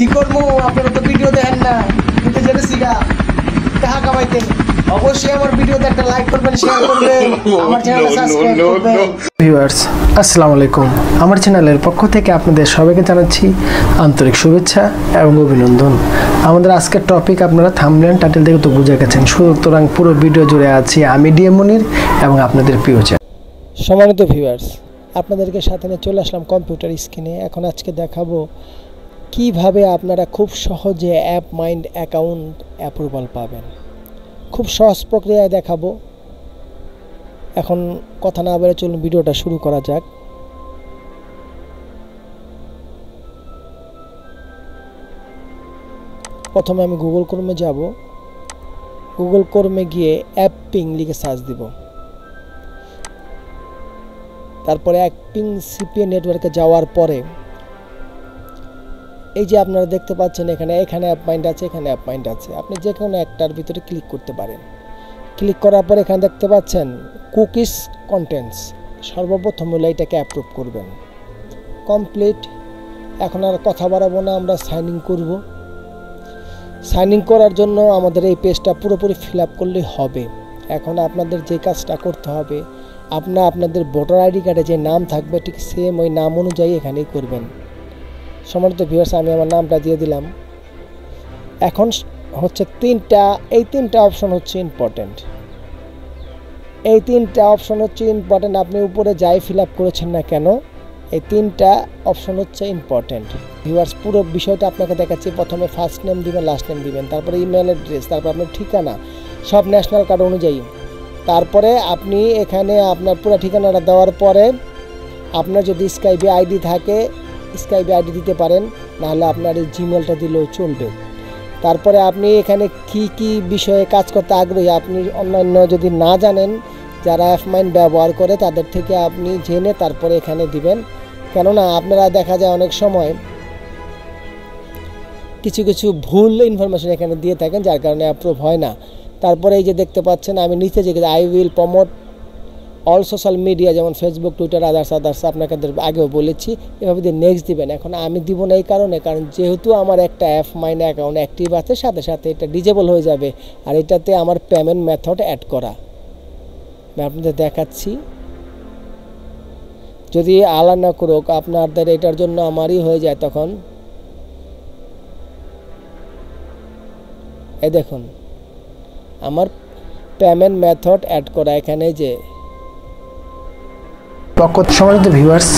কি করবো, আপনারা তো ভিডিও দেখেন না, কিন্তু জেনেছি গা টাকা কামাইতে। অবশ্যই আমার ভিডিওতে একটা লাইক করবেন, শেয়ার করবেন, আমার চ্যানেলটা সাবস্ক্রাইব করবেন। ভিউয়ার্স আসসালামু আলাইকুম, আমার চ্যানেলের পক্ষ থেকে আপনাদের সবাইকে জানাচ্ছি আন্তরিক শুভেচ্ছা এবং অভিনন্দন। আমাদের আজকের টপিক আপনারা থাম্বনেল টাইটেল দেখে তো বুঝে গেছেন, সুতরাং পুরো ভিডিও জুড়ে আছি আমি ডিএম মুনির এবং আপনাদের প্রিয় চ্যানেল। সম্মানিত ভিউয়ার্স, আপনাদেরকে সাথে নিয়ে চলে আসলাম কম্পিউটার স্ক্রিনে। এখন আজকে দেখাবো কিভাবে আপনারা খুব সহজে অ্যাপ মাইন্ড অ্যাকাউন্ট অ্যাপ্রুভাল পাবেন। খুব সহজ প্রক্রিয়ায় দেখাবো। এখন কথা না বলে চলুন ভিডিওটা শুরু করা যাক। প্রথমে আমি গুগল ক্রোমে যাব। গুগল ক্রোমে গিয়ে অ্যাপিং লিখে সার্চ দিব। তারপরে অ্যাপিং সিপিএ নেটওয়ার্কে যাওয়ার পরে এই যে আপনারা দেখতে পাচ্ছেন এখানে অ্যাপ মাইন্ড আছে, এখানে অ্যাপ মাইন্ড আছে। আপনি যে কোনো একটার ভিতরে ক্লিক করতে পারেন। ক্লিক করার পরে এখানে দেখতে পাচ্ছেন কুকিজ কন্টেন্টস। সর্বপ্রথম হলো এটাকে অ্যাপ্রুভ করবেন। কমপ্লিট। এখন আর কথা বাড়াবো না, আমরা সাইন ইন করব। সাইন ইন করার জন্য আমাদের এই পেজটা পুরোপুরি ফিল আপ করলেই হবে। এখন আপনাদের যে কাজটা করতে হবে, আপনাদের ভোটার আইডি কার্ডে যে নাম থাকবে ঠিক সেম ওই নাম অনুযায়ী এখানেই করবেন। সম্মানিত ভিউয়ার্স, আমি আমার নামটা দিয়ে দিলাম। এখন হচ্ছে এই তিনটা অপশন হচ্ছে ইম্পর্টেন্ট। এই তিনটা অপশন হচ্ছে ইম্পর্টেন্ট। আপনি উপরে যাই ফিল আপ করেছেন না কেন, এই তিনটা অপশন হচ্ছে ইম্পর্টেন্ট। ভিউয়ার্স, পুরো বিষয়টা আপনাকে দেখাচ্ছি। প্রথমে ফার্স্ট নেম দিবেন, লাস্ট নেম দিবেন, তারপরে ইমেল অ্যাড্রেস, তারপর আপনার ঠিকানা, সব ন্যাশনাল কার্ড অনুযায়ী। তারপরে আপনি এখানে আপনার পুরো ঠিকানাটা দেওয়ার পরে আপনার যদি স্কাইপে আইডি থাকে স্কাইপে আইডি দিতে পারেন, নাহলে আপনার এই জিমেলটা দিলেও চলবে। তারপরে আপনি এখানে কি বিষয়ে কাজ করতে আগ্রহী, আপনি অন্যান্য যদি না জানেন, যারা অ্যাপ মাইন্ড ব্যবহার করে তাদের থেকে আপনি জেনে তারপরে এখানে দিবেন। কেননা আপনারা দেখা যায় অনেক সময় কিছু ভুল ইনফরমেশন এখানে দিয়ে থাকেন, যার কারণে অ্যাপ্রুভ হয় না। তারপরে এই যে দেখতে পাচ্ছেন আমি নিচে যে I will promote all social media, যেমন ফেসবুক, টুইটার, আদার্স আপনাকে আগেও বলেছি, এভাবে দিয়ে নেক্সট দিবেন। এখন আমি দিব না এই কারণ যেহেতু আমার একটা অ্যাপ মাইন্ড অ্যাকাউন্ট অ্যাক্টিভ আছে, সাথে সাথে এটা ডিজেবল হয়ে যাবে। আর এটাতে আমার পেমেন্ট মেথড অ্যাড করা আমি আপনাদের দেখাচ্ছি। যদি আলা না করুক আপনাদের এটার জন্য আমারই হয়ে যায়, তখন এই দেখুন আমার পেমেন্ট মেথড অ্যাড করা। এখানে যে সম্মানিত ভিউয়ার্স,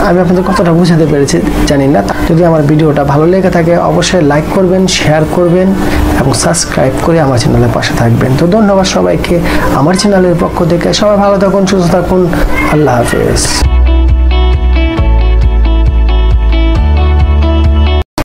আমি আপনাদের কতটা বুঝাতে পেরেছি জানি না। যদি আমার ভিডিওটা ভালো লেগে থাকে অবশ্যই লাইক করবেন, শেয়ার করবেন এবং সাবস্ক্রাইব করে আমার চ্যানেলের পাশে থাকবেন। তো ধন্যবাদ সবাইকে আমার চ্যানেলের পক্ষ থেকে। সবাই ভালো থাকুন, সুস্থ থাকুন। আল্লাহ হাফেজ।